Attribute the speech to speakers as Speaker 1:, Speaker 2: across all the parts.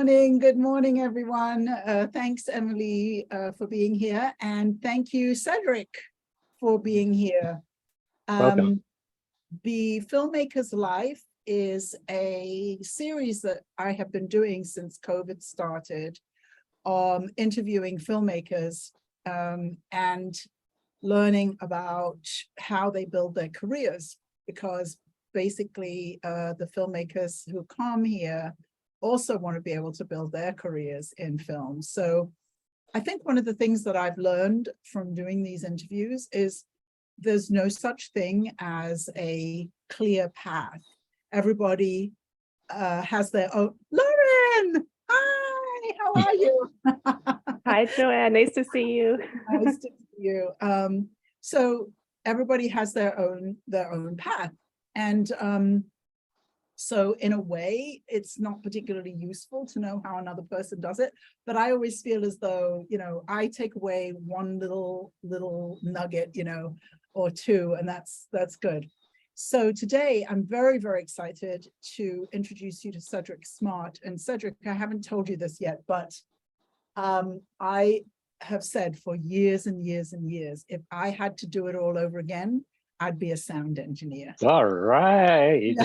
Speaker 1: Good morning, everyone. Thanks, Emily, for being here. And thank you, Cedric, for being here.
Speaker 2: Welcome.
Speaker 1: The Filmmaker's Life is a series that I have been doing since COVID started, interviewing filmmakers and learning about how they build their careers, because basically the filmmakers who come here also want to be able to build their careers in film. So I think one of the things that I've learned from doing these interviews is there's no such thing as a clear path. Everybody has their own. Lauren, hi, how are you?
Speaker 3: Hi, Joanne, nice to see you.
Speaker 1: Nice to see you. So everybody has their own path. And so in a way, it's not particularly useful to know how another person does it, but I always feel as though, you know, I take away one little nugget, you know, or two, and that's good. So today I'm very, very excited to introduce you to Cedric Smart. And Cedric, I haven't told you this yet, but I have said for years and years and years, if I had to do it all over again, I'd be a sound engineer.
Speaker 2: All right.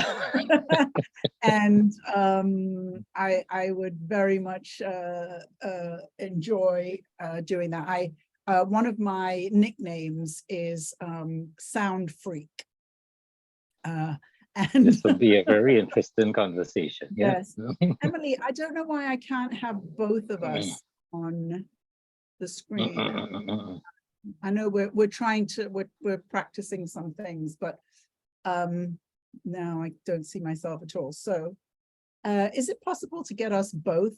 Speaker 1: And I would very much enjoy doing that. One of my nicknames is Sound Freak. And
Speaker 2: this would be a very interesting conversation.
Speaker 1: Yes. Emily, I don't know why I can't have both of us on the screen. I know we're trying to, we're practicing some things, but now I don't see myself at all. So is it possible to get us both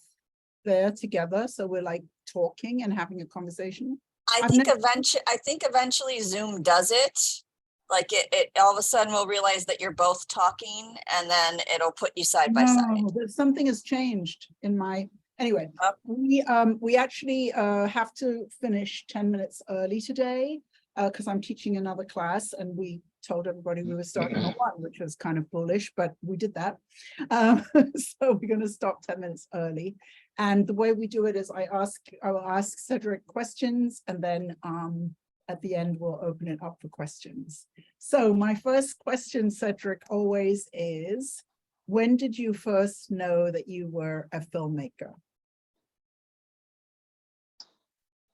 Speaker 1: there together so we're like talking and having a conversation?
Speaker 4: I think eventually Zoom does it. Like it all of a sudden we'll realize that you're both talking, and then it'll put you side by side.
Speaker 1: But something has changed in my. Anyway, we actually have to finish 10 minutes early today because I'm teaching another class, and we told everybody we were starting at 1, which was kind of bullish, but we did that. So we're going to stop 10 minutes early. And the way we do it is I will ask Cedric questions, and then at the end we'll open it up for questions. So my first question, Cedric, always is, when did you first know that you were a filmmaker?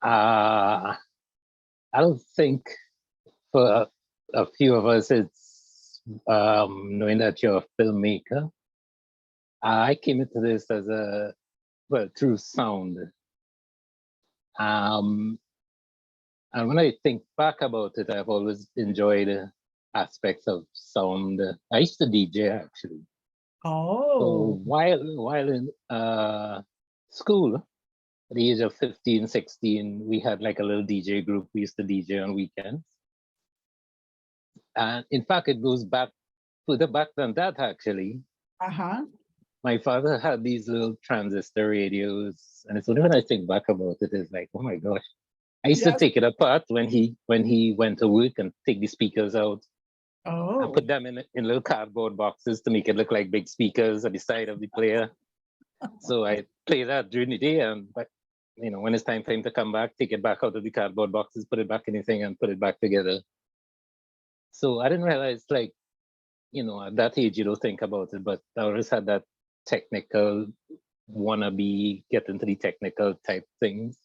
Speaker 2: I don't think for a few of us it's knowing that you're a filmmaker. I came into this as through sound. And when I think back about it, I've always enjoyed aspects of sound. I used to DJ actually.
Speaker 1: Oh.
Speaker 2: So while in school, at the age of 15, 16, we had like a little DJ group. We used to DJ on weekends. And in fact, it goes back further back than that, actually. My father had these little transistor radios. And it's only when I think back about it, it's like, oh my gosh. I used to take it apart when he went to work and take the speakers out. And put them in little cardboard boxes to make it look like big speakers at the side of the player. So I play that during the day, but you know, when it's time for him to come back, take it back out of the cardboard boxes, put it back in the thing, and put it back together. So I didn't realize, like, you know, at that age you don't think about it, but I always had that technical wannabe, get into the technical type things.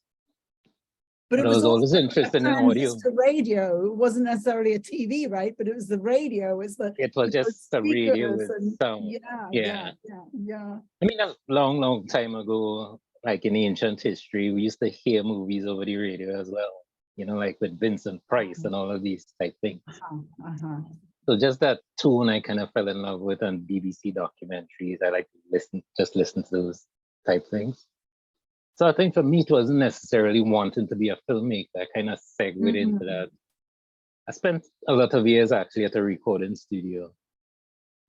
Speaker 2: But it was always interested in audio.
Speaker 1: The radio, it wasn't necessarily a TV, right? But it was the radio.
Speaker 2: It was just a radio with sound. Yeah. I mean, a long time ago, like in ancient history, we used to hear movies over the radio as well. You know, like with Vincent Price and all of these type things. So just that tune I kind of fell in love with, on BBC documentaries. I like to listen to those type things. So I think for me, it wasn't necessarily wanting to be a filmmaker. I kind of segued into that. I spent a lot of years actually at a recording studio.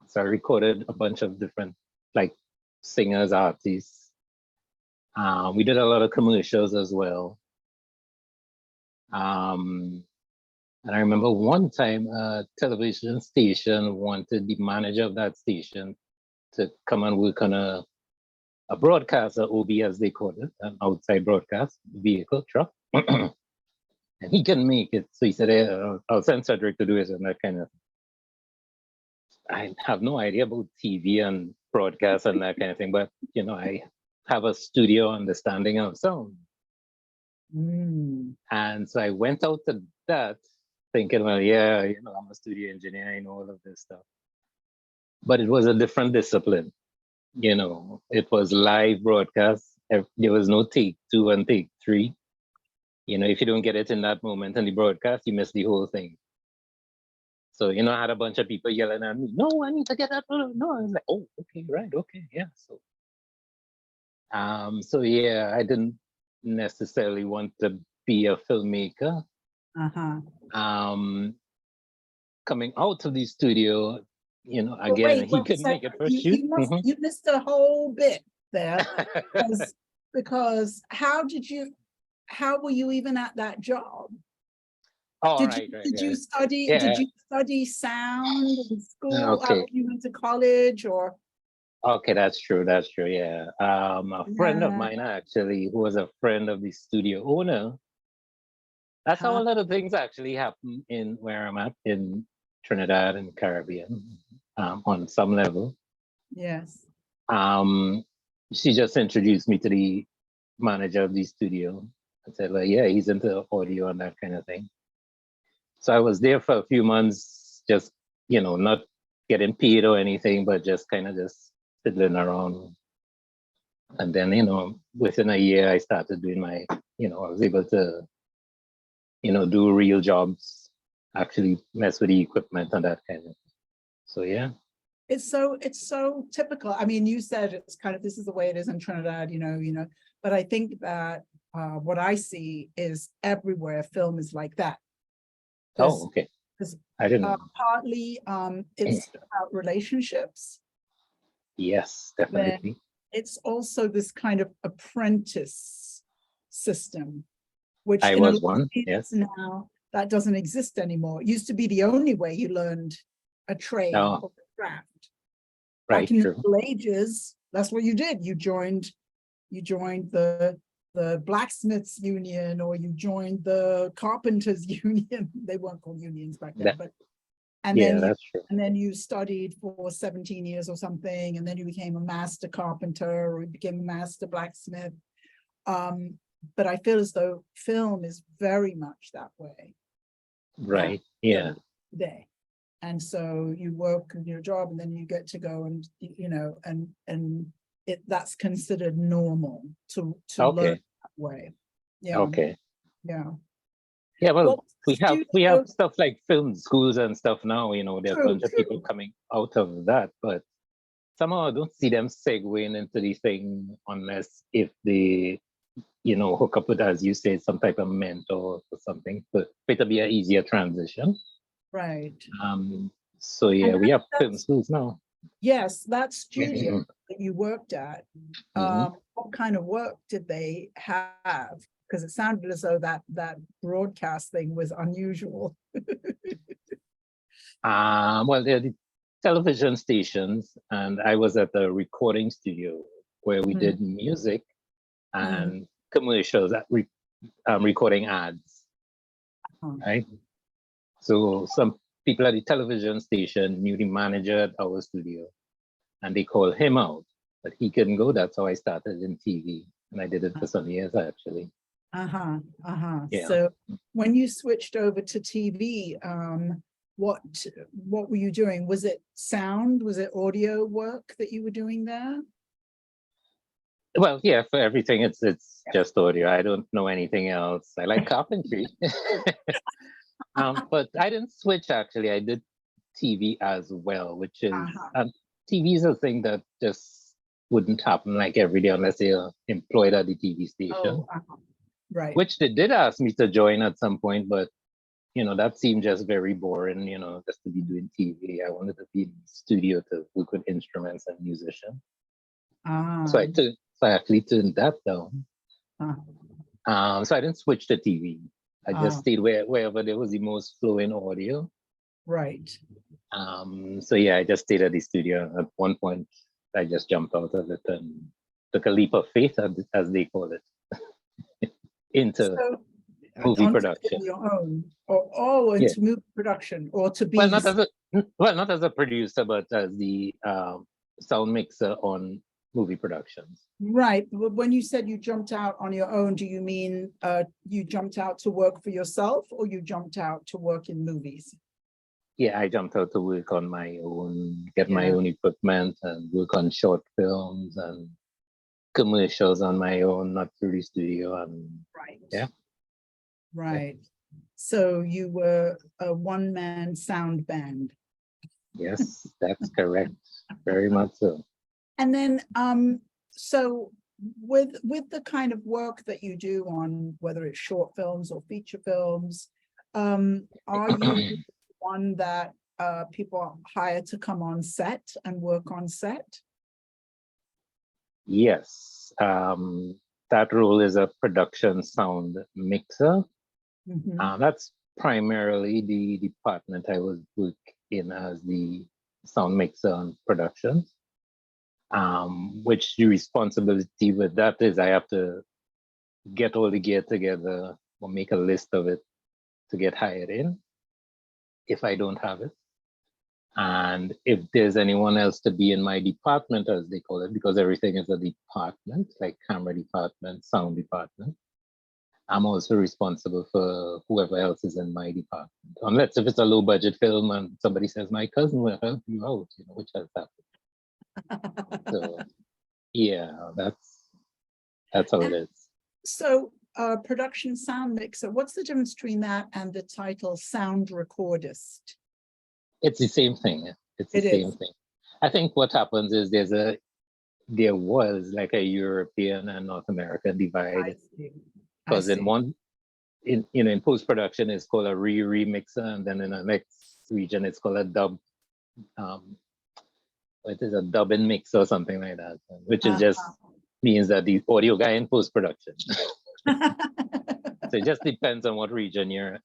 Speaker 2: So I recorded a bunch of different like singers, artists. We did a lot of commercials as well. And I remember one time a television station wanted the manager of that station to come and work on a a broadcaster, OB as they call it, an outside broadcast vehicle truck. And he can make it. So he said, hey, I'll send Cedric to do it and that kind of. I have no idea about TV and broadcast and that kind of thing, but you know, I have a studio understanding of sound. And so I went out to that thinking, well, yeah, you know, I'm a studio engineer, I know all of this stuff. But it was a different discipline. You know, it was live broadcast. There was no take 2 and take 3. You know, if you don't get it in that moment in the broadcast, you miss the whole thing. So, you know, I had a bunch of people yelling at me, no, I need to get that. No, I was like, oh, okay, right, okay, yeah. So yeah, I didn't necessarily want to be a filmmaker. Coming out of the studio, you know, again, he couldn't make it first shoot.
Speaker 1: You missed a whole bit there because how were you even at that job?
Speaker 2: Oh,
Speaker 1: Did you study sound in school?
Speaker 2: Okay.
Speaker 1: You went to college or?
Speaker 2: Okay, that's true. Yeah. A friend of mine actually, who was a friend of the studio owner. That's how a lot of things actually happen in where I'm at in Trinidad and Caribbean, on some level.
Speaker 1: Yes.
Speaker 2: She just introduced me to the manager of the studio. I said, like, yeah, he's into audio and that kind of thing. So I was there for a few months, just, you know, not getting paid or anything, but just kind of just fiddling around. And then, you know, within a year, I started doing my, you know, I was able to, you know, do real jobs, actually mess with the equipment and that kind of thing. So, yeah.
Speaker 1: It's so typical. I mean, you said it's kind of, this is the way it is in Trinidad, you know, but I think that what I see is everywhere film is like that.
Speaker 2: Oh, okay. I didn't know.
Speaker 1: Partly it's about relationships.
Speaker 2: Yes, definitely.
Speaker 1: It's also this kind of apprentice system, which
Speaker 2: I was one, yes.
Speaker 1: Now that doesn't exist anymore. It used to be the only way you learned a trade or a craft.
Speaker 2: Right,
Speaker 1: back in
Speaker 2: true.
Speaker 1: the Middle Ages, that's what you did. You joined the blacksmiths union, or you joined the carpenters union. They weren't called unions back then, and then you studied for 17 years or something, and then you became a master carpenter, or you became a master blacksmith. But I feel as though film is very much that way.
Speaker 2: Right. Yeah.
Speaker 1: Today. And so you work in your job, and then you get to go and, you know, and that's considered normal to learn that way. Yeah.
Speaker 2: Okay.
Speaker 1: Yeah.
Speaker 2: Yeah, well, we have stuff like film schools and stuff now, you know, there's a bunch of people coming out of that, but somehow I don't see them segueing into the thing unless if they, you know, hook up with, as you say, some type of mentor or something, but it'll be an easier transition.
Speaker 1: Right.
Speaker 2: So yeah, we have film schools now.
Speaker 1: Yes, that studio that you worked at, what kind of work did they have? Because it sounded as though that broadcast thing was unusual.
Speaker 2: Well, they're the television stations, and I was at the recording studio where we did music and commercials, recording ads, right? So some people at the television station knew the manager at our studio, and they called him out, but he couldn't go. That's how I started in TV, and I did it for some years actually. Yeah.
Speaker 1: So when you switched over to TV, what were you doing? Was it sound? Was it audio work that you were doing there?
Speaker 2: Well, yeah, for everything, it's just audio. I don't know anything else. I like carpentry. But I didn't switch actually. I did TV as well, which is TV is a thing that just wouldn't happen like every day unless you're employed at the TV station.
Speaker 1: Right.
Speaker 2: Which they did ask me to join at some point, but you know, that seemed just very boring, you know, just to be doing TV. I wanted to be in the studio to work with instruments and musicians. So I actually turned that down. So I didn't switch to TV. I just stayed wherever there was the most flowing audio.
Speaker 1: Right.
Speaker 2: So yeah, I just stayed at the studio. At one point, I just jumped out of it and took a leap of faith, as they call it, into
Speaker 1: So,
Speaker 2: movie
Speaker 1: on
Speaker 2: production.
Speaker 1: your own, or
Speaker 2: Yeah.
Speaker 1: into movie production, or to be.
Speaker 2: Well, not as a producer, but as the sound mixer on movie productions.
Speaker 1: Right, but when you said you jumped out on your own, do you mean you jumped out to work for yourself, or you jumped out to work in movies?
Speaker 2: Yeah, I jumped out to work on my own, get my
Speaker 1: Yeah.
Speaker 2: own equipment, and work on short films and commercials on my own, not through the studio. And
Speaker 1: Right.
Speaker 2: yeah.
Speaker 1: Right. So you were a one-man sound band.
Speaker 2: Yes, that's correct. Very much so.
Speaker 1: And then so with the kind of work that you do on whether it's short films or feature films, are you one that people are hired to come on set and work on set?
Speaker 2: Yes, that role is a production sound mixer.
Speaker 1: Mhm.
Speaker 2: That's primarily the department I was working in as the sound mixer on productions. Which the responsibility with that is I have to get all the gear together or make a list of it to get hired in if I don't have it. And if there's anyone else to be in my department, as they call it, because everything is a department, like camera department, sound department, I'm also responsible for whoever else is in my department. Unless if it's a low budget film and somebody says, my cousin will help you out, which has happened. So yeah, that's how it is.
Speaker 1: So production sound mixer, what's the difference between that and the title sound recordist?
Speaker 2: It's the same thing. It's the same thing. I think what happens is there was like a European and North American divide. Because in post-production it's called a remixer, and then in the next region it's called a dub. It is a dub and mix or something like that, which is just means that the audio guy in post-production. So it just depends on what region you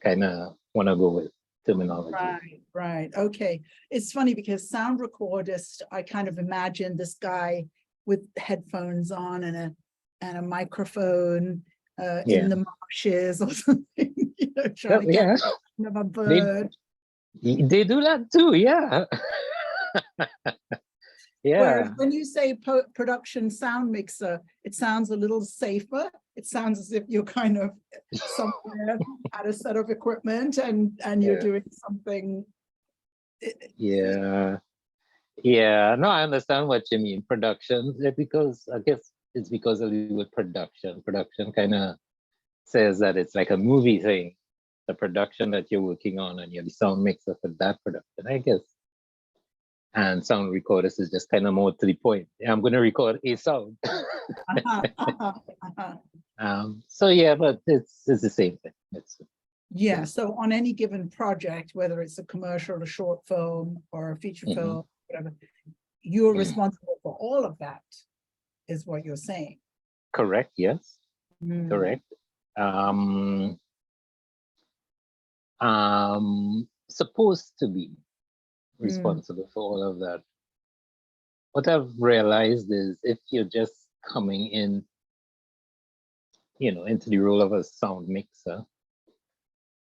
Speaker 2: kind of want to go with terminology.
Speaker 1: Right. Okay. It's funny because sound recordist, I kind of imagine this guy with headphones on and a microphone in the marshes or something, trying to get a bird.
Speaker 2: They do that too, yeah. Yeah.
Speaker 1: Whereas when you say production sound mixer, it sounds a little safer. It sounds as if you're kind of somewhere at a set of equipment and you're doing something.
Speaker 2: Yeah. No, I understand what you mean. Production, because I guess it's because of the word production. Production kind of says that it's like a movie thing, the production that you're working on, and you're the sound mixer for that production, I guess. And sound recordist is just kind of more to the point. I'm going to record a sound. So yeah, but it's the same thing.
Speaker 1: So on any given project, whether it's a commercial, a short film, or a feature film, whatever, you're responsible for all of that, is what you're saying.
Speaker 2: Correct. Yes. Correct. Supposed to be responsible for all of that. What I've realized is if you're just coming in, into the role of a sound mixer,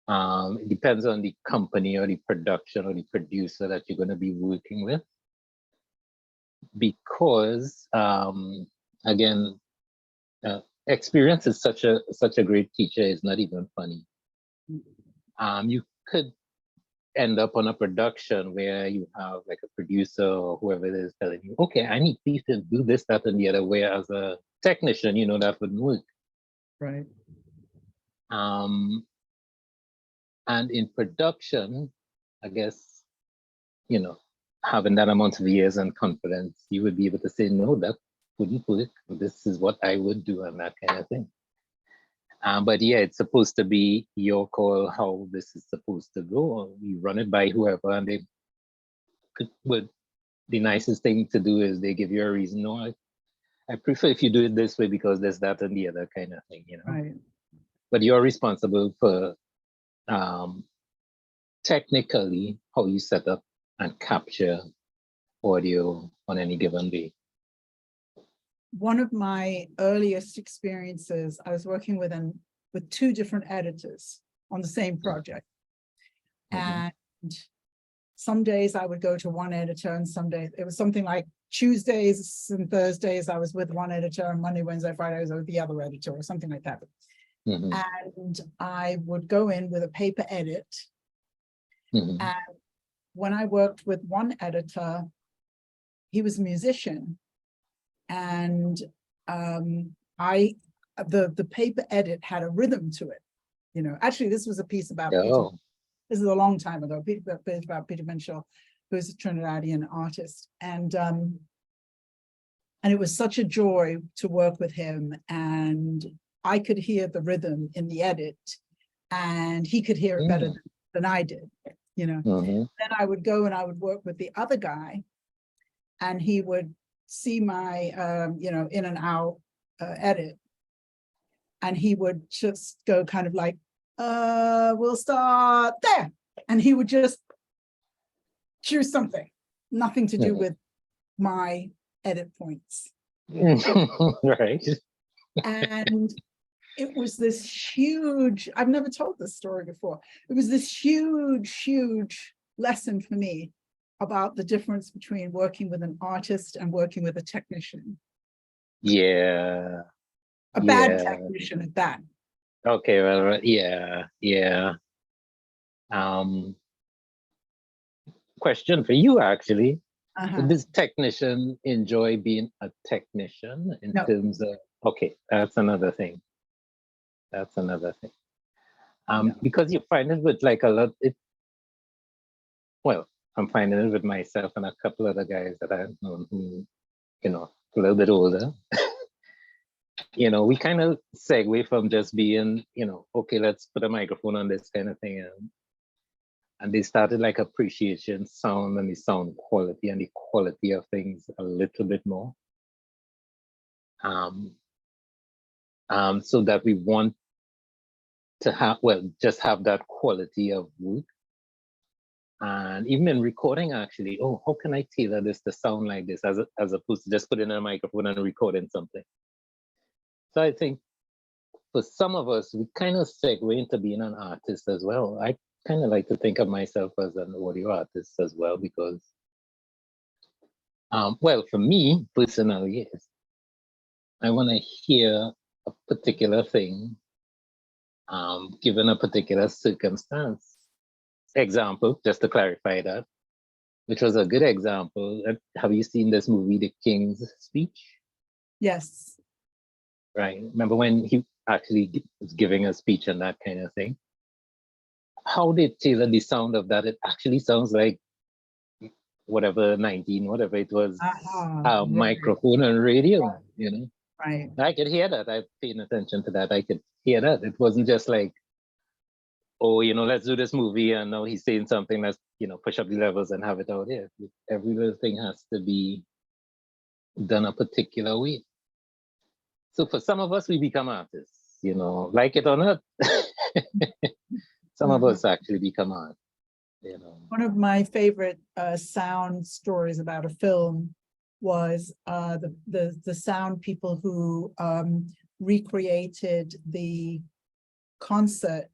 Speaker 2: it depends on the company or the production or the producer that you're going to be working with. Because again, experience is such a great teacher. It's not even funny. You could end up on a production where you have like a producer or whoever it is telling you, okay, I need you to do this, that, and the other, where as a technician, that wouldn't work.
Speaker 1: Right.
Speaker 2: And in production, I guess, having that amount of years and confidence, you would be able to say, no, that wouldn't work. This is what I would do, and that kind of thing. But yeah, it's supposed to be your call how this is supposed to go. You run it by whoever, and the nicest thing to do is they give you a reason. No, I prefer if you do it this way because there's that and the other kind of thing,
Speaker 1: Right.
Speaker 2: But you're responsible for technically how you set up and capture audio on any given day.
Speaker 1: one of my earliest experiences, I was working with two different editors on the same project. And some days I would go to one editor, and some days it was something like Tuesdays and Thursdays I was with one editor, and Monday, Wednesday, Friday I was with the other editor, or something like that. And I would go in with a paper edit. And when I worked with one editor, he was a musician, and the paper edit had a rhythm to it. You know, actually, this was a piece about Peter. This is a long time ago. About Peter Minshall, who's a Trinidadian artist, and it was such a joy to work with him. And I could hear the rhythm in the edit, and he could hear it better than I did. You know. Then I would go and I would work with the other guy, and he would see my you know, in and out edit, and he would just go kind of like, we'll start there, and he would just choose something, nothing to do with my edit points.
Speaker 2: Right.
Speaker 1: And it was this huge, I've never told this story before. It was this huge lesson for me about the difference between working with an artist and working with a technician.
Speaker 2: Yeah.
Speaker 1: A bad technician at that.
Speaker 2: Okay, well, yeah. Question for you, actually. Would this technician enjoy being a technician in terms of, okay, that's another thing. Because you find it with like a lot, well, I'm finding it with myself and a couple other guys that I've known who, you know, a little bit older. You know, we kind of segue from just being, you know, okay, let's put a microphone on this kind of thing. And they started like appreciation sound and the sound quality and the quality of things a little bit more. So that we want to have, well, just have that quality of work. And even in recording, actually, oh, how can I tailor this to sound like this as opposed to just putting in a microphone and recording something? So I think for some of us, we kind of segue into being an artist as well. I kind of like to think of myself as an audio artist as well, because, well, for me personally, yes, I want to hear a particular thing, given a particular circumstance. Example, just to clarify that, which was a good example. Have you seen this movie, The King's Speech?
Speaker 1: Yes.
Speaker 2: Right. Remember when he actually was giving a speech and that kind of thing? How they tailor the sound of that, it actually sounds like whatever it was, microphone and radio, you know?
Speaker 1: Right.
Speaker 2: I could hear that. I've paid attention to that. I could hear that. It wasn't just like, oh, you know, let's do this movie and now he's saying something, let's, you know, push up the levels and have it out there. Every little thing has to be done a particular way. So for some of us, we become artists, you know, like it or not. Some of us actually become artists, you know.
Speaker 1: One of my favorite sound stories about a film was the sound people who recreated the concert.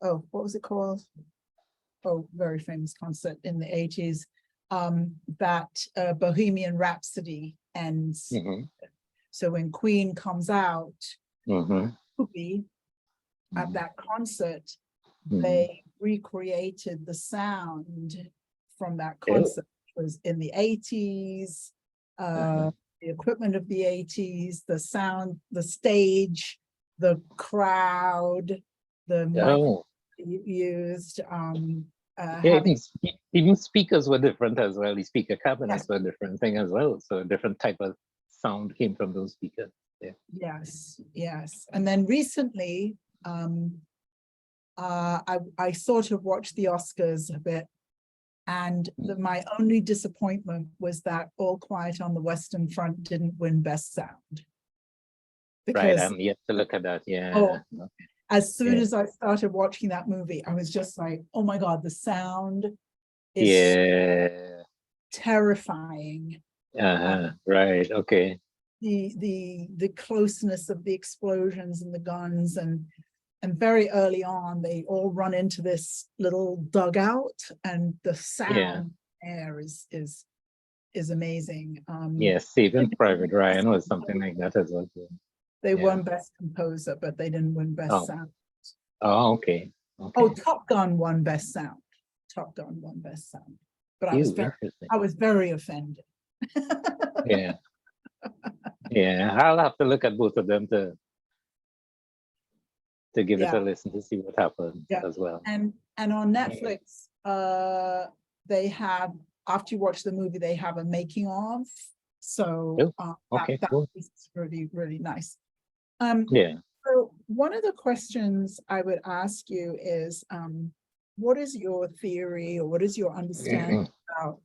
Speaker 1: Oh, what was it called? Oh, very famous concert in the 80s. That Bohemian Rhapsody ends. So when Queen comes out, at that concert, they recreated the sound from that concert. It was in the 80s, the equipment of the 80s, the sound, the stage, the crowd, the mic used.
Speaker 2: Even speakers were different as well. The speaker cabinets were a different thing as well. So a different type of sound came from those speakers.
Speaker 1: Yes. And then recently, I sort of watched the Oscars a bit, and my only disappointment was that All Quiet on the Western Front didn't win Best Sound.
Speaker 2: Because, right, I'm yet to look at that.
Speaker 1: As soon as I started watching that movie, I was just like, oh my God, the sound is terrifying.
Speaker 2: Right. Okay.
Speaker 1: The closeness of the explosions and the guns, and very early on they all run into this little dugout, and the sound air is amazing.
Speaker 2: Yes, Saving Private Ryan was something like that as well.
Speaker 1: They won Best Composer, but they didn't win Best Sound.
Speaker 2: Oh, okay.
Speaker 1: Oh, Top Gun won Best Sound. Top Gun won Best Sound. But I was very offended.
Speaker 2: Yeah. Yeah, I'll have to look at both of them to give it a listen to see what happens as well.
Speaker 1: And on Netflix, they have, after you watch the movie, they have a making of. So that
Speaker 2: cool.
Speaker 1: is really, really nice. So one of the questions I would ask you is, what is your theory, or what is your understanding about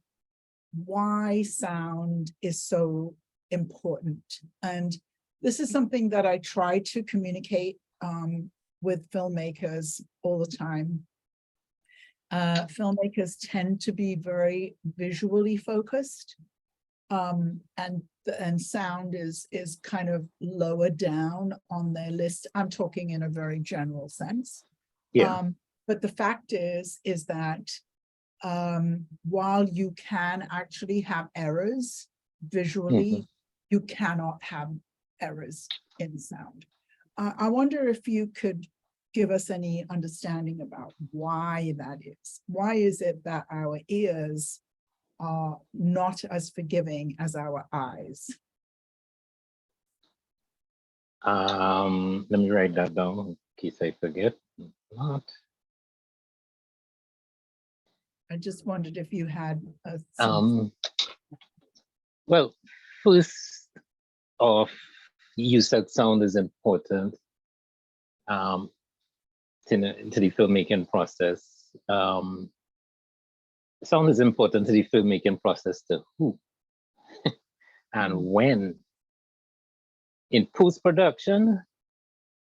Speaker 1: why sound is so important? And this is something that I try to communicate with filmmakers all the time. Filmmakers tend to be very visually focused, and sound is kind of lower down on their list. I'm talking in a very general sense. But the fact is that while you can actually have errors visually, you cannot have errors in sound. I wonder if you could give us any understanding about why that is. Why is it that our ears are not as forgiving as our eyes?
Speaker 2: Let me write that down in case I forget. Not.
Speaker 1: I just wondered if you had
Speaker 2: well, first off, you said sound is important to the filmmaking process. Sound is important to the filmmaking process to who and when. In post-production,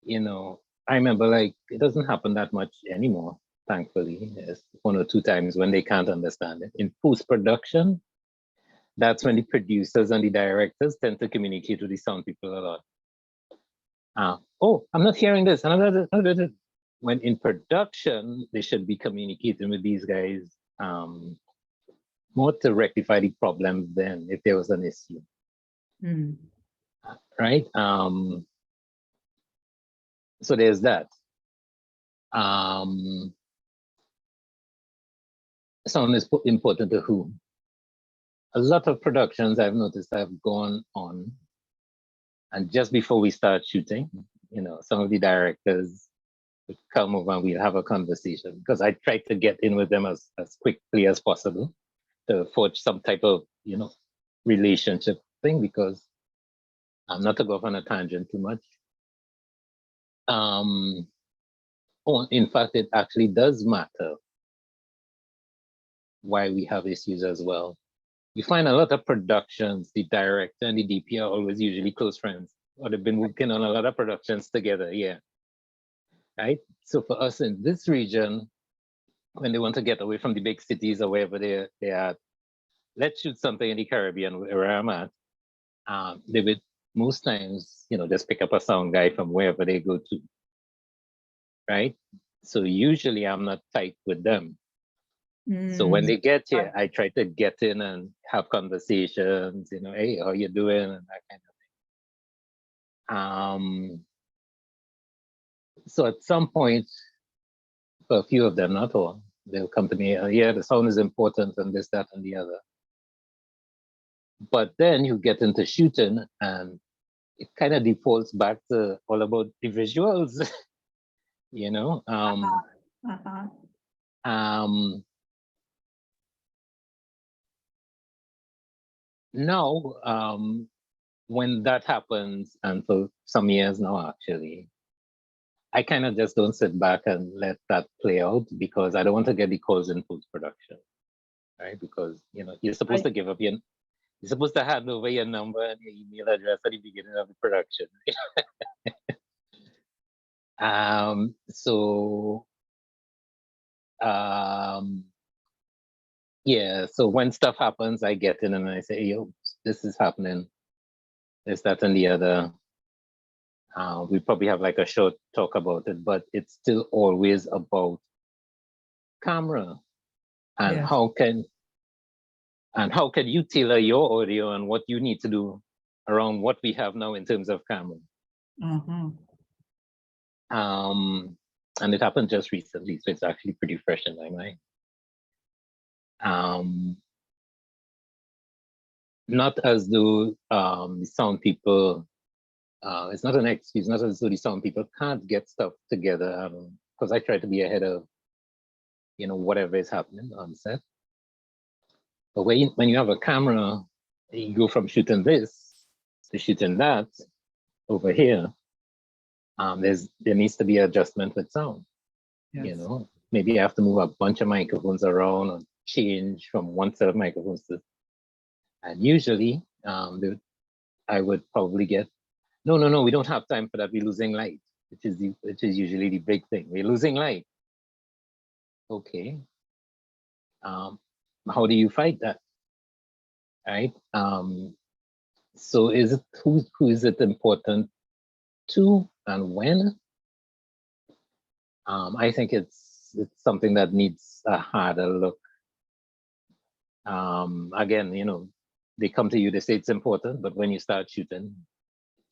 Speaker 2: I remember, like, it doesn't happen that much anymore, thankfully. It's 1 or 2 times when they can't understand it. In post-production, that's when the producers and the directors tend to communicate with the sound people a lot. Oh, I'm not hearing this. When in production, they should be communicating with these guys more to rectify the problems then, if there was an issue. Right? So there's that. Sound is important to who? A lot of productions I've noticed have gone on, and just before we start shooting, some of the directors would come over and we'll have a conversation, because I try to get in with them as quickly as possible to forge some type of, relationship thing, because I'm not to go off on a tangent too much. In fact, it actually does matter why we have issues as well. You find a lot of productions, the director and the DP are always usually close friends, or they've been working on a lot of productions together, right? So for us in this region, when they want to get away from the big cities or wherever they're at, let's shoot something in the Caribbean where I'm at. They would most times, just pick up a sound guy from wherever they go to, right? So usually I'm not tight with them. So when they get here, I try to get in and have conversations, hey, how you doing? And that kind of thing. So at some point, for a few of them, not all, they'll come to me, yeah, the sound is important and this, that, and the other. But then you get into shooting and it kind of defaults back to all about the visuals, Now, when that happens, and for some years now, actually, I kind of just don't sit back and let that play out, because I don't want to get the calls in post-production, right? Because, you're supposed to give up you're supposed to hand over your number and your email address at the beginning of the production. So when stuff happens, I get in and I say, yo, this is happening, this, that, and the other. We probably have like a short talk about it, but it's still always about camera and
Speaker 1: Yes.
Speaker 2: how can you tailor your audio and what you need to do around what we have now in terms of camera. And it happened just recently, so it's actually pretty fresh in my mind. Not as though the sound people, it's not an excuse, not as though the sound people can't get stuff together, because I try to be ahead of, whatever is happening on set. But when you have a camera, you go from shooting this to shooting that over here. There needs to be adjustment with sound.
Speaker 1: Yes.
Speaker 2: Maybe I have to move a bunch of microphones around or change from one set of microphones to, and usually I would probably get, no, we don't have time for that. We're losing light, which is usually the big thing. We're losing light. Okay. How do you fight that? Right? So is it who is it important to and when? I think it's something that needs a harder look. Again, they come to you, they say it's important, but when you start shooting,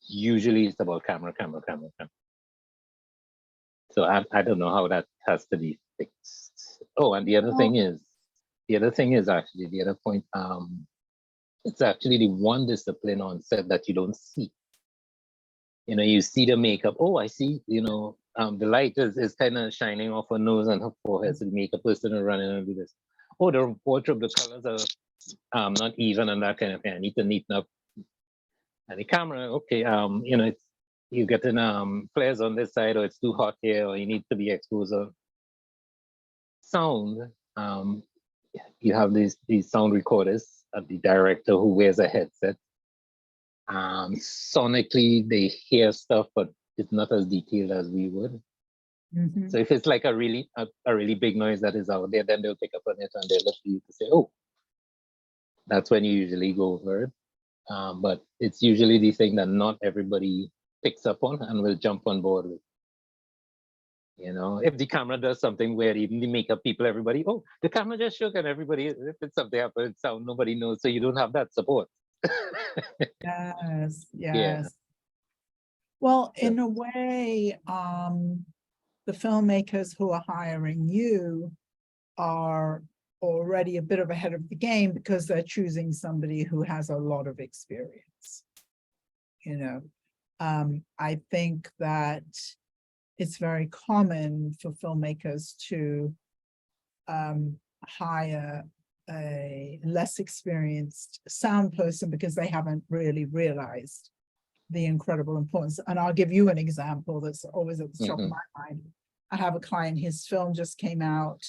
Speaker 2: usually it's about camera. So I don't know how that has to be fixed. Oh, and the other thing is actually the other point. It's actually the one discipline on set that you don't see. You see the makeup. Oh, I see. The light is kind of shining off her nose and her forehead, so the makeup person is running and do this. Oh, the wardrobe, the colors are not even and that kind of thing. I need to neaten up. And the camera, okay, it's you getting flares on this side, or it's too hot here, or you need to be exposed. Sound, you have these sound recorders at the director who wears a headset. Sonically, they hear stuff, but it's not as detailed as we would. So if it's like a really big noise that is out there, then they'll pick up on it and they'll look for you to say, oh, that's when you usually go over it. But it's usually the thing that not everybody picks up on and will jump on board with. If the camera does something where even the makeup people, everybody, oh, the camera just shook and everybody, if it's something happens, sound, nobody knows, so you don't have that support.
Speaker 1: Yes.
Speaker 2: Yeah.
Speaker 1: Well, in a way, the filmmakers who are hiring you are already a bit of ahead of the game because they're choosing somebody who has a lot of experience. I think that it's very common for filmmakers to hire a less experienced sound person because they haven't really realized the incredible importance. And I'll give you an example that's always at the top of my mind. I have a client, his film just came out.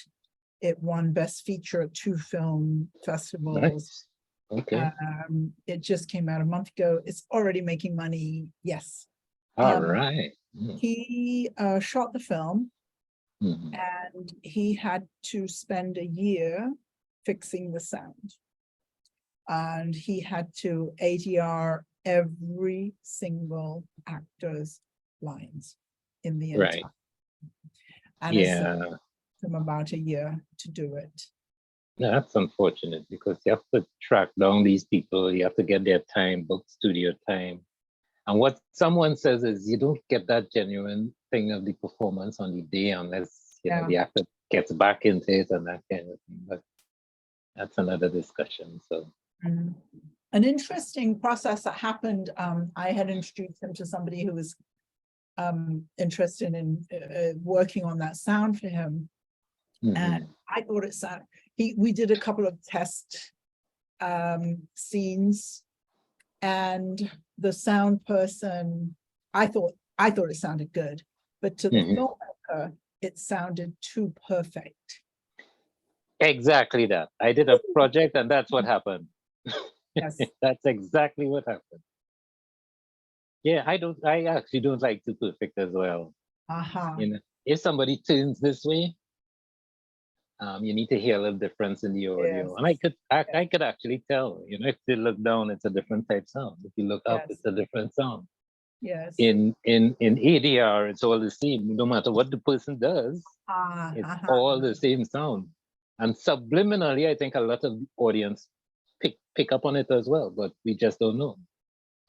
Speaker 1: It won Best Feature at 2 film festivals.
Speaker 2: Nice. Okay.
Speaker 1: It just came out a month ago. It's already making money. Yes.
Speaker 2: All right.
Speaker 1: He shot the film and he had to spend a year fixing the sound. And he had to ADR every single actor's lines in the entire.
Speaker 2: Right.
Speaker 1: And it took him about a year to do it.
Speaker 2: Yeah, that's unfortunate because you have to track down these people. You have to get their time, book studio time. And what someone says is you don't get that genuine thing of the performance on the day unless the actor gets back into it and that kind of thing. But that's another discussion. So
Speaker 1: an interesting process that happened. I had introduced him to somebody who was interested in working on that sound for him, and I thought it sounded. We did a couple of test scenes, and the sound person, I thought it sounded good, but to the filmmaker, it sounded too perfect.
Speaker 2: Exactly that. I did a project, and that's what happened.
Speaker 1: Yes,
Speaker 2: that's exactly what happened. Yeah, I actually don't like too perfect as well. If somebody turns this way, You need to hear a little difference in the audio.
Speaker 1: Yes.
Speaker 2: And I could actually tell, you know, if you look down, it's a different type sound. If you look up,
Speaker 1: Yes.
Speaker 2: it's a different sound.
Speaker 1: Yes.
Speaker 2: In ADR, it's all the same. No matter what the person does, it's all the same sound. And subliminally, I think a lot of the audience pick up on it as well, but we just don't know.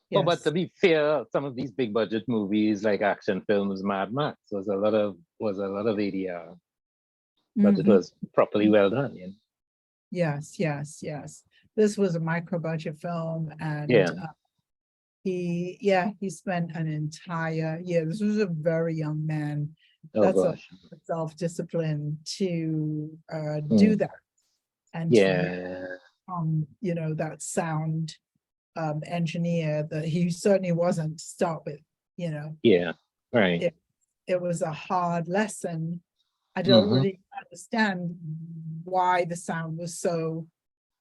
Speaker 1: Yes.
Speaker 2: Oh, but to be fair, some of these big budget movies like action films, Mad Max was a lot of ADR, but it was properly well done. You know?
Speaker 1: Yes, yes, yes. This was a micro budget film, and
Speaker 2: Yeah.
Speaker 1: he spent an entire year. This was a very young man.
Speaker 2: Oh
Speaker 1: That's
Speaker 2: gosh.
Speaker 1: a self-discipline to do that, and
Speaker 2: Yeah.
Speaker 1: you know, that sound engineer that he certainly wasn't to start with, you know.
Speaker 2: Yeah. Right.
Speaker 1: It was a hard lesson. I don't really understand why the sound was so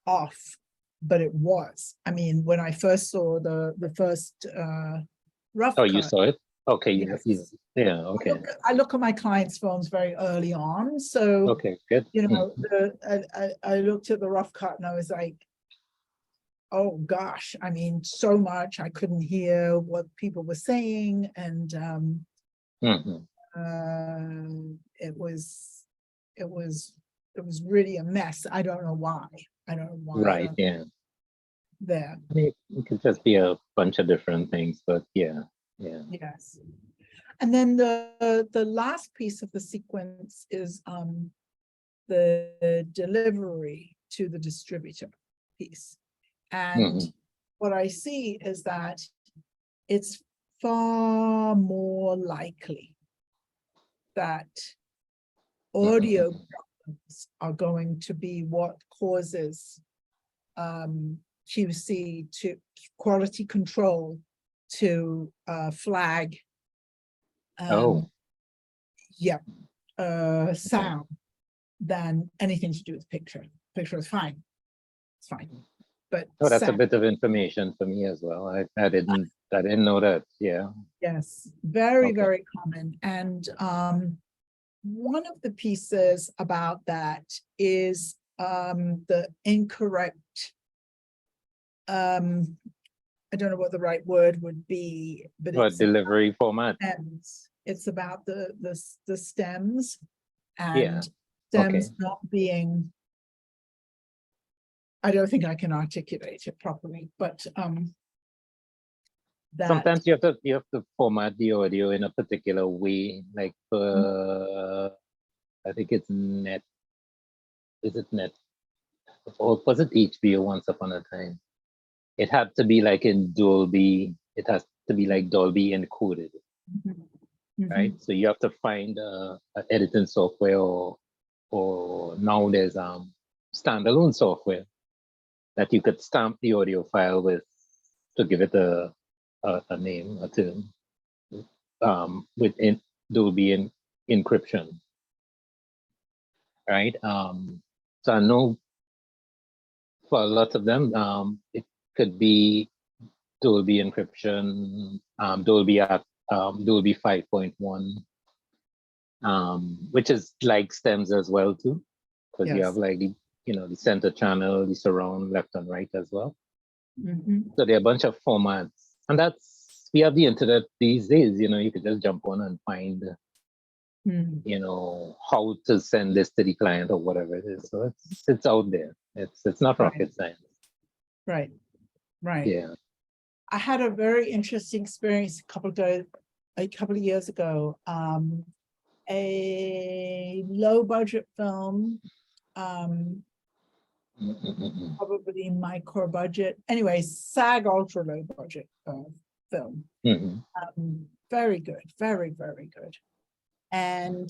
Speaker 1: off, but it was. I mean, when I first saw the first rough
Speaker 2: Oh,
Speaker 1: cut,
Speaker 2: you saw it? Okay.
Speaker 1: yes.
Speaker 2: Yeah. Okay.
Speaker 1: I look at my clients' films very early on, so
Speaker 2: Okay. Good.
Speaker 1: you know, I looked at the rough cut and I was like, oh gosh, I mean, so much I couldn't hear what people were saying, and it was really a mess. I don't know why. I don't know why.
Speaker 2: Right. Yeah.
Speaker 1: There.
Speaker 2: I mean, it could just be a bunch of different things, but yeah. Yeah.
Speaker 1: Yes. And then the last piece of the sequence is the delivery to the distributor piece. And what I see is that it's far more likely that audio problems are going to be what causes QC to quality control to flag sound than anything to do with picture. Picture is fine. It's fine. But
Speaker 2: that's a bit of information for me as well. I didn't know that. Yeah.
Speaker 1: Yes, very common. And one of the pieces about that is the incorrect, I don't know what the right word would be, but it's
Speaker 2: delivery format.
Speaker 1: Stems. It's about the stems
Speaker 2: and
Speaker 1: stems not being, I don't think I can articulate it properly, but that
Speaker 2: sometimes you have to format the audio in a particular way, like I think it's net. Is it net? Or was it HBO once upon a time? It had to be like in Dolby. It has to be like Dolby encoded, right? So you have to find an editing software, or now there's standalone software that you could stamp the audio file with to give it a name, a term, within Dolby encryption, right? So I know for a lot of them, it could be Dolby encryption, Dolby 5.1, which is like stems as well too, because you have like the center channel, the surround, left and right as well. So there are a bunch of formats, and we have the internet these days. You could just jump on and find, how to send this to the client or whatever it is. So it's out there. It's not rocket science.
Speaker 1: Right.
Speaker 2: Yeah.
Speaker 1: I had a very interesting experience a couple of years ago. A low budget film, probably micro budget. Anyway, SAG ultra low budget film. Very good, very good. And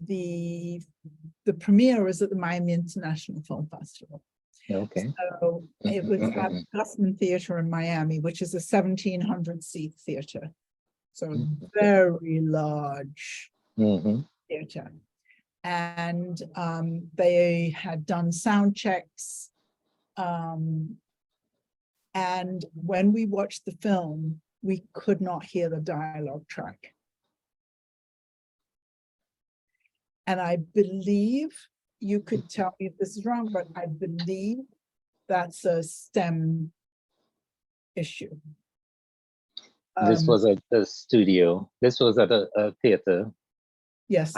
Speaker 1: the premiere was at the Miami International Film Festival.
Speaker 2: Okay.
Speaker 1: So it was at Gusman Theater in Miami, which is a 1,700 seat theater. So very large theater. And they had done sound checks. And when we watched the film, we could not hear the dialogue track. And I believe, you could tell me if this is wrong, but I believe that's a STEM issue.
Speaker 2: This was at the studio. This was at a theater.
Speaker 1: Yes.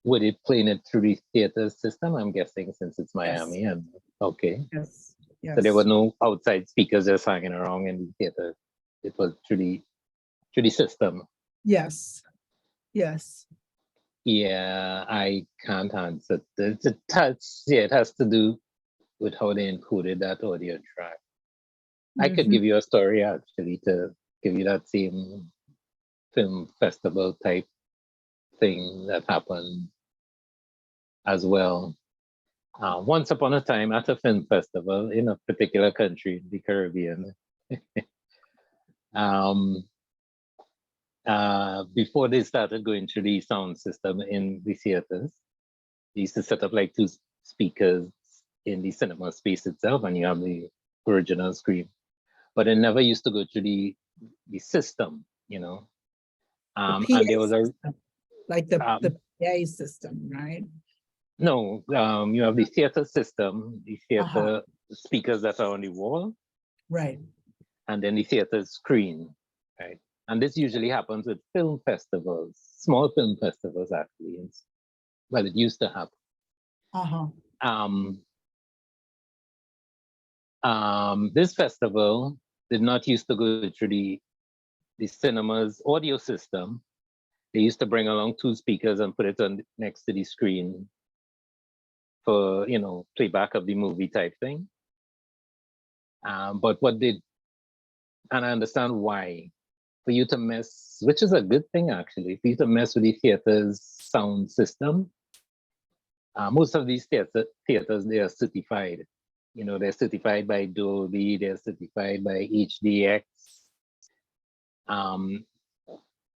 Speaker 2: Would it playing it through the theater system? I'm guessing, since it's Miami.
Speaker 1: Yes.
Speaker 2: And okay.
Speaker 1: Yes. Yes.
Speaker 2: So there were no outside speakers just hanging around in the theater. It was through the system.
Speaker 1: Yes. Yes.
Speaker 2: Yeah, I can't answer. It has to do with how they encoded that audio track. I could give you a story actually to give you that same film festival type thing that happened as well. Once upon a time at a film festival in a particular country in the Caribbean, before they started going through the sound system in the theaters, they used to set up like 2 speakers in the cinema space itself, and you have the original screen. But it never used to go through the system, you know. And there was a
Speaker 1: like the PA system, right?
Speaker 2: no, you have the theater system, the theater speakers that are on the wall,
Speaker 1: right?
Speaker 2: And then the theater screen, right? And this usually happens with film festivals, small film festivals, actually. Well, it used to happen. This festival did not used to go through the cinema's audio system. They used to bring along 2 speakers and put it on next to the screen for, you know, playback of the movie type thing. But what did, and I understand why, for you to mess, which is a good thing actually, for you to mess with the theater's sound system, most of these theaters, they are certified. You know, they're certified by Dolby, they're certified by HDX.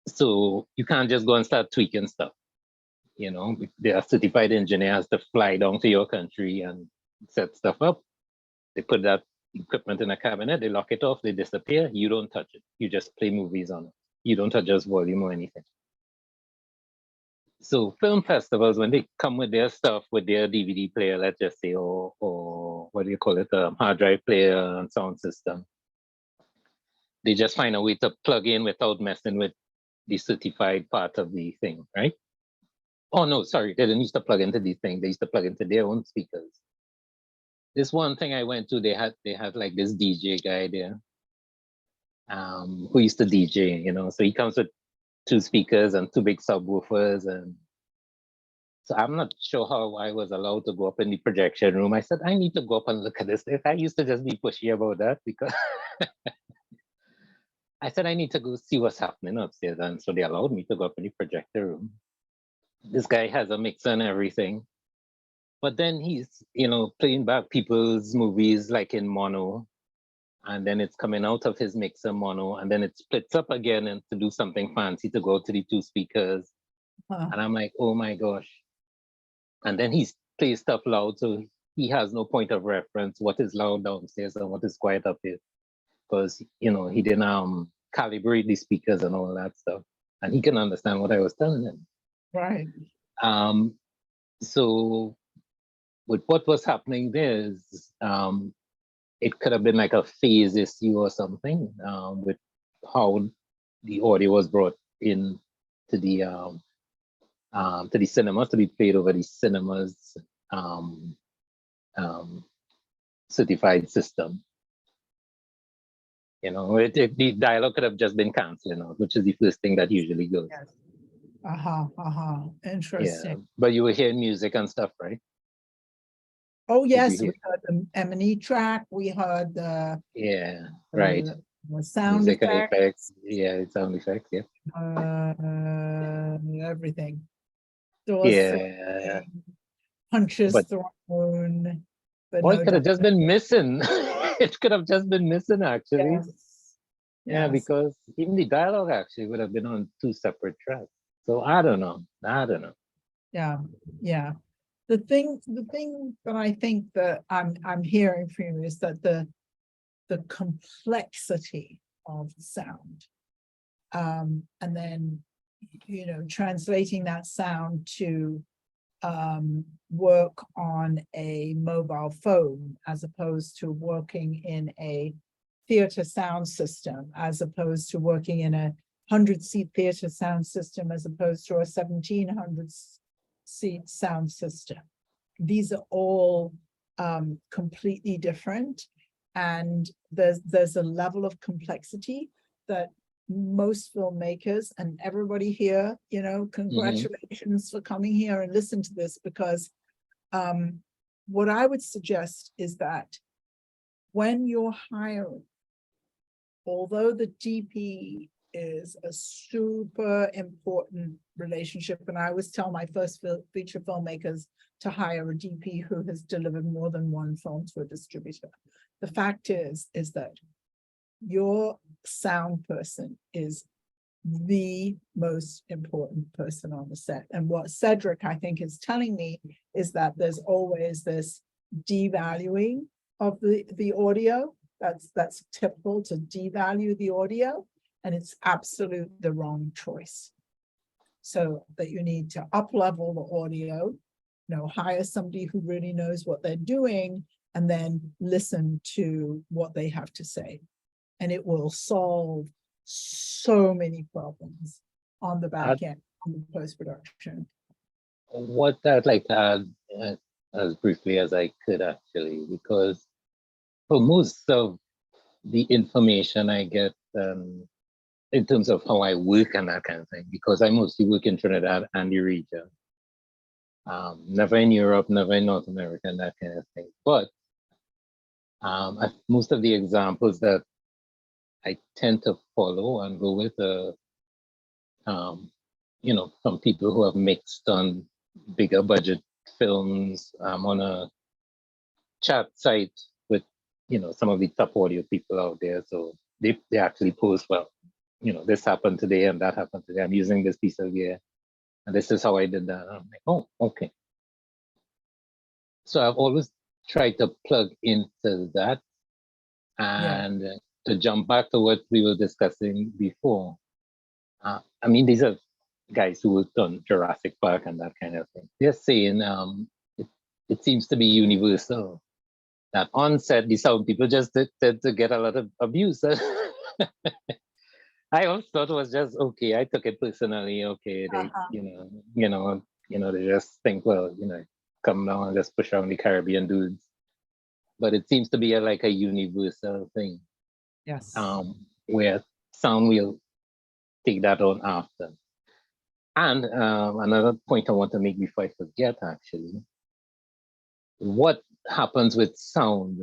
Speaker 2: So you can't just go and start tweaking stuff. You know, there are certified engineers to fly down to your country and set stuff up. They put that equipment in a cabinet, they lock it off, they disappear. You don't touch it. You just play movies on it. You don't adjust volume or anything. So film festivals, when they come with their stuff, with their DVD player, let's just say, or what do you call it, hard drive player and sound system, they just find a way to plug in without messing with the certified part of the thing, right? Oh no, sorry, they didn't used to plug into these things. They used to plug into their own speakers. This one thing I went to, they had like this DJ guy there, who used to DJ, you know. So he comes with 2 speakers and 2 big subwoofers, and so I'm not sure how I was allowed to go up in the projection room. I said, I need to go up and look at this. I used to just be pushy about that because I said I need to go see what's happening upstairs, and so they allowed me to go up in the projector room. This guy has a mixer and everything, but then he's, you know, playing back people's movies like in mono, and then it's coming out of his mixer mono, and then it splits up again and to do something fancy to go to the 2 speakers. And I'm like, oh my gosh. And then he plays stuff loud, so he has no point of reference what is loud downstairs and what is quiet up here, because, you know, he didn't calibrate the speakers and all that stuff, and he can understand what I was telling him.
Speaker 1: Right.
Speaker 2: So with what was happening there is, it could have been like a phase issue or something, with how the audio was brought in to the cinemas, to be played over the cinemas certified system. You know, the dialogue could have just been canceling out, which is the first thing that usually goes.
Speaker 1: Yes. Interesting.
Speaker 2: Yeah, but you were hearing music and stuff, right?
Speaker 1: Oh yes, we heard the M&E track. We heard the
Speaker 2: right.
Speaker 1: The sound
Speaker 2: music
Speaker 1: effects.
Speaker 2: And effects. Yeah, sound effects. Yeah.
Speaker 1: Everything. Doors
Speaker 2: Yeah.
Speaker 1: punches
Speaker 2: But,
Speaker 1: thrown. But
Speaker 2: it could have just been missing. It could have just been missing, actually.
Speaker 1: Yes.
Speaker 2: Yeah, because even the dialogue actually would have been on 2 separate tracks. So I don't know.
Speaker 1: Yeah. The thing that I think that I'm hearing from you is that the complexity of sound, and then you know, translating that sound to work on a mobile phone as opposed to working in a theater sound system, as opposed to working in a 100-seat theater sound system, as opposed to a 1,700-seat sound system. These are all completely different, and there's a level of complexity that most filmmakers and everybody here, you know, congratulations for coming here and listen to this, because what I would suggest is that when you're hiring, although the DP is a super important relationship, and I always tell my first feature filmmakers to hire a DP who has delivered more than one film to a distributor. The fact is that your sound person is the most important person on the set. And what Cedric, I think, is telling me is that there's always this devaluing of the audio. That's typical, to devalue the audio, and it's absolute the wrong choice. So that you need to up-level the audio, you know, hire somebody who really knows what they're doing, and then listen to what they have to say. And it will solve so many problems on the back end, on the post-production.
Speaker 2: What I'd like to add as briefly as I could, actually, because for most of the information I get in terms of how I work and that kind of thing, because I mostly work in Trinidad and the region, never in Europe, never in North America, and that kind of thing. But most of the examples that I tend to follow and go with, you know, from people who have mixed on bigger budget films. I'm on a chat site with, you know, some of the top audio people out there. So they actually post, well, you know, this happened today and that happened today. I'm using this piece of gear, and this is how I did that. And I'm like, oh, okay. So I've always tried to plug into that. And to jump back to what we were discussing before, I mean, these are guys who worked on Jurassic Park and that kind of thing. They're saying it seems to be universal that on set, the sound people just tend to get a lot of abuse. I always thought it was just okay. I took it personally. Okay, they, you know, they just think, well, you know, come down and just push around the Caribbean dudes. But it seems to be like a universal thing.
Speaker 1: Yes.
Speaker 2: Where sound will take that on after. And another point I want to make before I forget, actually, what happens with sound,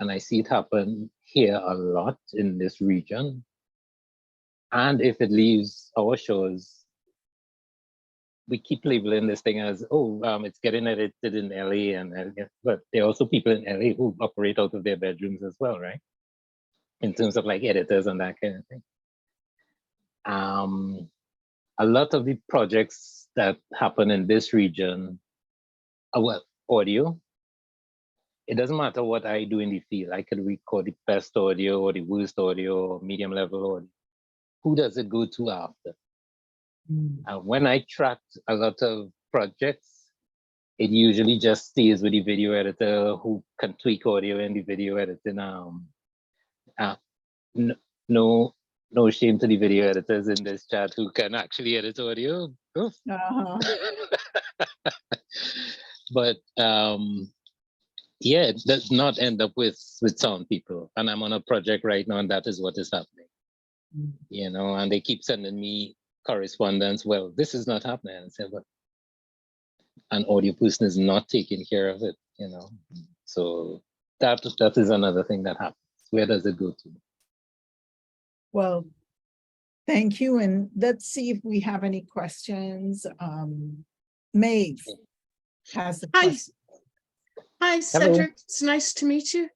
Speaker 2: and I see it happen here a lot in this region, and if it leaves our shores, we keep labeling this thing as, oh, it's getting edited in LA, but there are also people in LA who operate out of their bedrooms as well, right? In terms of like editors and that kind of thing. A lot of the projects that happen in this region are, well, audio. It doesn't matter what I do in the field. I could record the best audio or the worst audio or medium level audio. Who does it go to after? When I tracked a lot of projects, it usually just stays with the video editor who can tweak audio in the video editing. No shame to the video editors in this chat who can actually edit audio. But yeah, it does not end up with sound people. And I'm on a project right now, and that is what is happening. You know, and they keep sending me correspondence. Well, this is not happening. And I say, but an audio person is not taking care of it, you know. So that is another thing that happens. Where does it go to?
Speaker 1: Well, thank you. And let's see if we have any questions. Maeve has a question.
Speaker 5: Hi, Cedric. It's nice to meet you.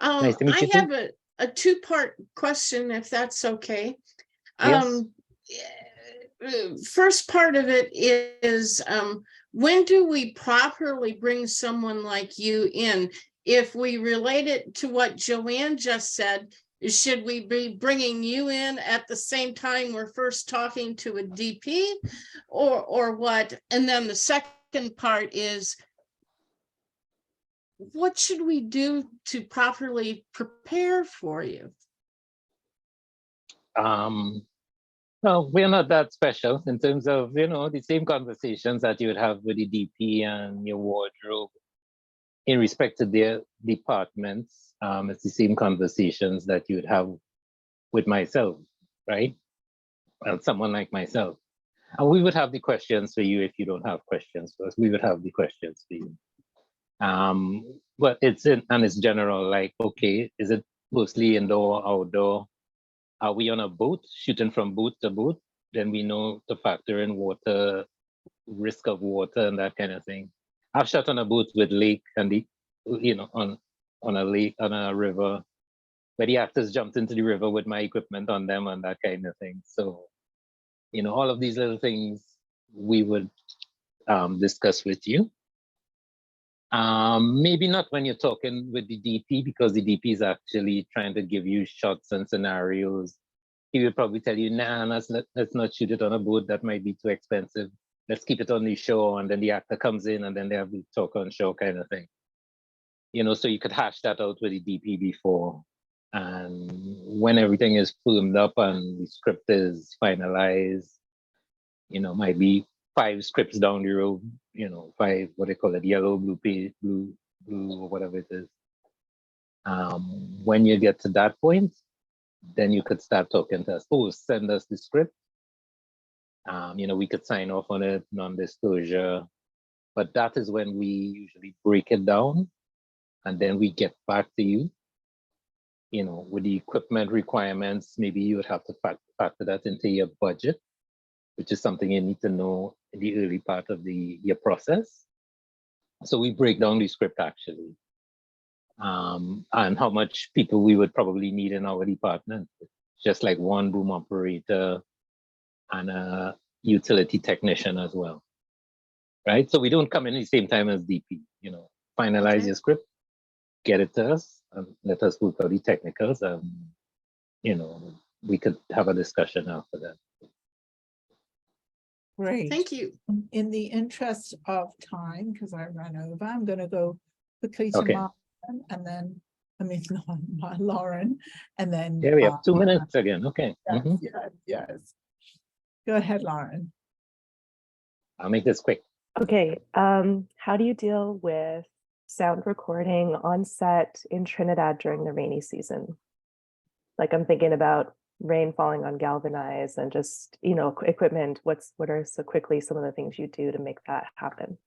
Speaker 2: Nice to meet you
Speaker 5: I have a two-part question, if that's okay.
Speaker 2: Yes.
Speaker 5: First part of it is, when do we properly bring someone like you in? If we relate it to what Joanne just said, Should we be bringing you in at the same time we're first talking to a DP or what? And then the second part is, what should we do to properly prepare for you?
Speaker 2: Well, we're not that special in terms of, the same conversations that you would have with the DP and your wardrobe in respect to their departments. It's the same conversations that you would have with myself, right? Well, someone like myself. And we would have the questions for you if you don't have questions for us. We would have the questions for you. But it's general, like, okay, is it mostly indoor, outdoor? Are we on a boat, shooting from boat to boat? Then we know to factor in water, risk of water and that kind of thing. I've shot on a boat with lake and on a lake, on a river, where the actors jumped into the river with my equipment on them and that kind of thing. So, all of these little things we would discuss with you. Maybe not when you're talking with the DP, because the DP is actually trying to give you shots and scenarios. He will probably tell you, nah, let's not shoot it on a boat. That might be too expensive. Let's keep it on the shore. And then the actor comes in and then they have the talk on shore kind of thing. So you could hash that out with the DP before. And when everything is firmed up and the script is finalized, might be 5 scripts down the road, 5, what they call it, yellow, blue, blue, or whatever it is. When you get to that point, then you could start talking to us. Oh, send us the script. We could sign off on it, non-disclosure. But that is when we usually break it down, and then we get back to you. With the equipment requirements, maybe you would have to factor that into your budget, which is something you need to know in the early part of your process. So we break down the script actually, and how much people we would probably need in our department, just like one boom operator and a utility technician as well, right? So we don't come in at the same time as DP, finalize your script, get it to us, and let us work out the technicals, and, we could have a discussion after that.
Speaker 1: Great.
Speaker 5: Thank you.
Speaker 1: In the interest of time, because I ran over, I'm going to go quickly to
Speaker 2: Okay.
Speaker 1: Martin, and then, Lauren, and then.
Speaker 2: Yeah, we have 2 minutes again. Okay.
Speaker 1: Yes. Go ahead, Lauren.
Speaker 2: I'll make this quick.
Speaker 3: Okay. How do you deal with sound recording on set in Trinidad during the rainy season? Like, I'm thinking about rain falling on galvanized and just, equipment. What are so quickly some of the things you do to make that happen?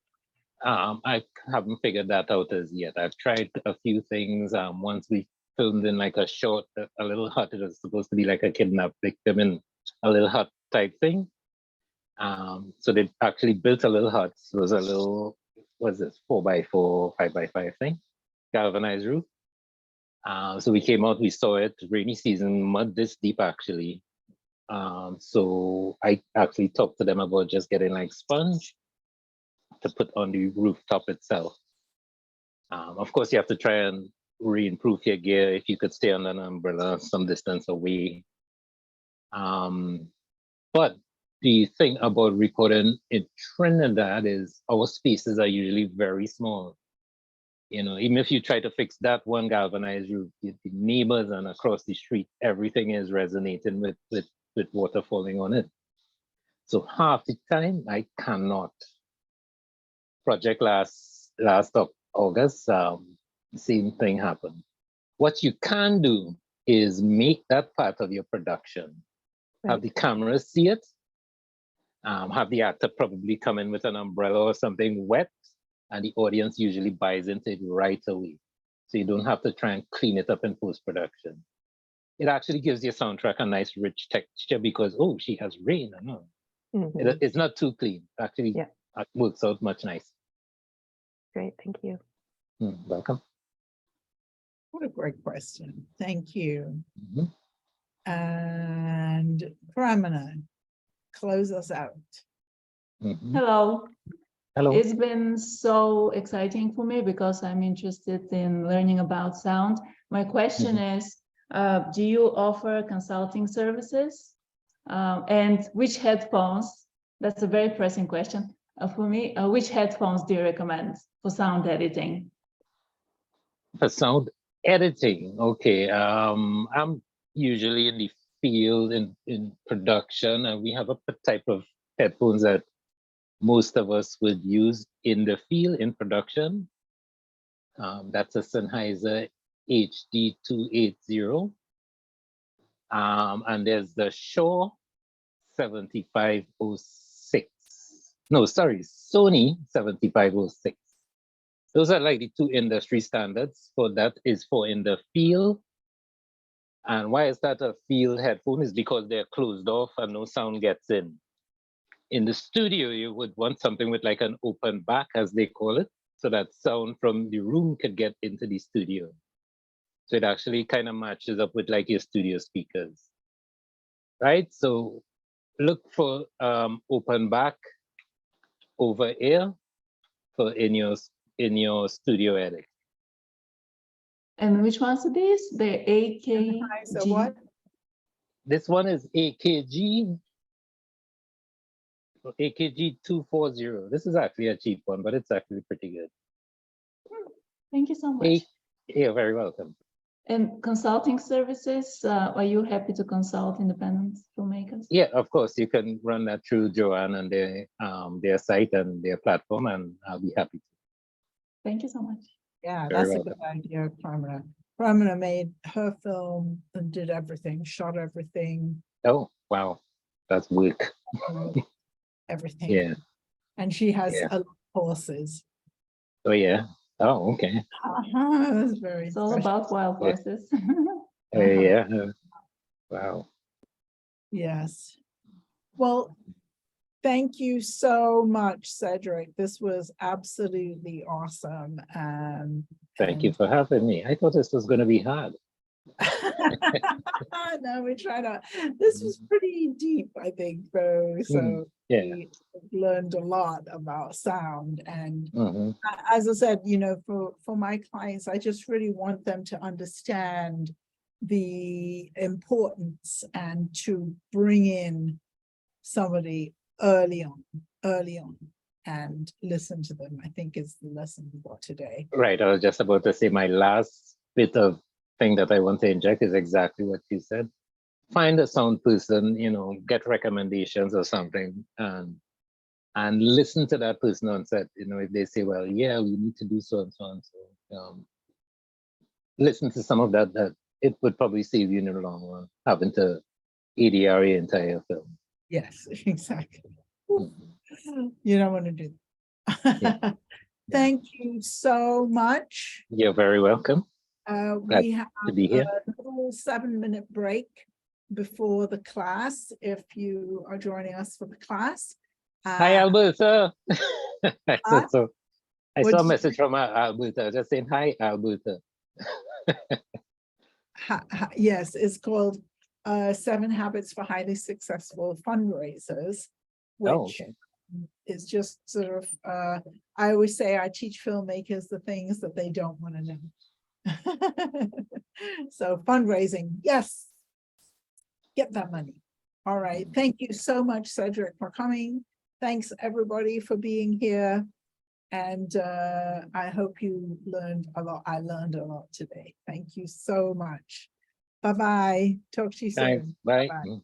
Speaker 2: I haven't figured that out as yet. I've tried a few things. Once we filmed in like a short, a little hut. It was supposed to be like a kidnapped victim in a little hut type thing. So they actually built a little hut. So it was a little, what's this, 4x4, 5x5 thing, galvanized roof. So we came out, we saw it, rainy season, mud this deep actually. So I actually talked to them about just getting like sponge to put on the rooftop itself. Of course, you have to try and rainproof your gear if you could stay under an umbrella some distance away. But the thing about recording in Trinidad is our spaces are usually very small. Even if you try to fix that one galvanized roof, the neighbors and across the street, everything is resonating with water falling on it. So half the time I cannot. Project last August, same thing happened. What you can do is make that part of your production. Right. Have the cameras see it. Have the actor probably come in with an umbrella or something wet, and the audience usually buys into it right away. So you don't have to try and clean it up in post-production. It actually gives your soundtrack a nice rich texture because, oh, she has rain. It's not too clean. Actually, it works out much nicer.
Speaker 3: Great, thank you.
Speaker 2: Welcome.
Speaker 1: What a great question. Thank you. And Pramana, close us out.
Speaker 6: Hello.
Speaker 2: Hello.
Speaker 6: It's been so exciting for me because I'm interested in learning about sound. My question is, do you offer consulting services? And which headphones, that's a very pressing question for me, which headphones do you recommend for sound editing?
Speaker 2: For sound editing, okay. I'm usually in the field in production, and we have a type of headphones that most of us would use in the field in production. That's a Sennheiser HD280. And there's the Shure 7506. No, sorry, Sony 7506. Those are like the two industry standards. For that is for in the field. And why is that a field headphone? Is because they're closed off and no sound gets in. In the studio, you would want something with like an open back, as they call it, so that sound from the room could get into the studio. So it actually kind of matches up with like your studio speakers, right? So look for open back over ear for in your studio edit.
Speaker 6: And which ones are these? The AKG?
Speaker 1: So what?
Speaker 2: This one is AKG 240. This is actually a cheap one, but it's actually pretty good.
Speaker 6: Thank you so much.
Speaker 2: You're very welcome.
Speaker 6: And consulting services, are you happy to consult independent filmmakers?
Speaker 2: Yeah, of course. You can run that through Joanne and their site and their platform, and I'll be happy to.
Speaker 6: Thank you so much.
Speaker 1: Yeah,
Speaker 2: Very
Speaker 1: that's a good idea, Pramana. Pramana made her film and did everything, shot everything,
Speaker 2: Oh, wow. That's work.
Speaker 1: everything.
Speaker 2: Yeah.
Speaker 1: And she has
Speaker 2: Yeah.
Speaker 1: a lot of horses.
Speaker 2: Oh, yeah. Oh, okay.
Speaker 1: That's very
Speaker 6: It's all
Speaker 1: special.
Speaker 6: about wild
Speaker 2: Yeah.
Speaker 6: horses.
Speaker 2: Yeah. Wow.
Speaker 1: Yes. Well, thank you so much, Cedric. This was absolutely awesome.
Speaker 2: Thank you for having me. I thought this was going to be hard.
Speaker 1: No, we try to. This was pretty deep, I think, though. So
Speaker 2: Yeah.
Speaker 1: we learned a lot about sound. And
Speaker 2: Mhm.
Speaker 1: as I said, you know, for my clients, I just really want them to understand the importance and to bring in somebody early on and listen to them. I think is the lesson we got today.
Speaker 2: Right. I was just about to say my last bit of thing that I want to inject is exactly what you said. Find a sound person, you know, get recommendations or something, and listen to that person on set. You know, if they say, well, yeah, we need to do so and so and so. Listen to some of that it would probably save you in the long run, having to ADR your entire film.
Speaker 1: Yes, exactly. You don't want to do that.
Speaker 2: Yeah.
Speaker 1: Thank you so much.
Speaker 2: You're very welcome.
Speaker 1: We have
Speaker 2: to be here.
Speaker 1: a little 7-minute break before the class, if you are joining us for the class.
Speaker 2: Hi, Alberta. I saw
Speaker 1: What'd
Speaker 2: a
Speaker 1: you
Speaker 2: message from Alberta just saying, hi, Alberta.
Speaker 1: Yes, it's called 7 Habits for Highly Successful Fundraisers, which is just sort of, I always say I teach filmmakers the things that they don't want to know. So fundraising, yes, get that money. All right, thank you so much, Cedric, for coming. Thanks everybody for being here. And I hope you learned a lot. I learned a lot today. Thank you so much. Bye-bye. Talk to you
Speaker 2: Thanks.
Speaker 1: soon.
Speaker 2: Bye.
Speaker 1: Bye-bye.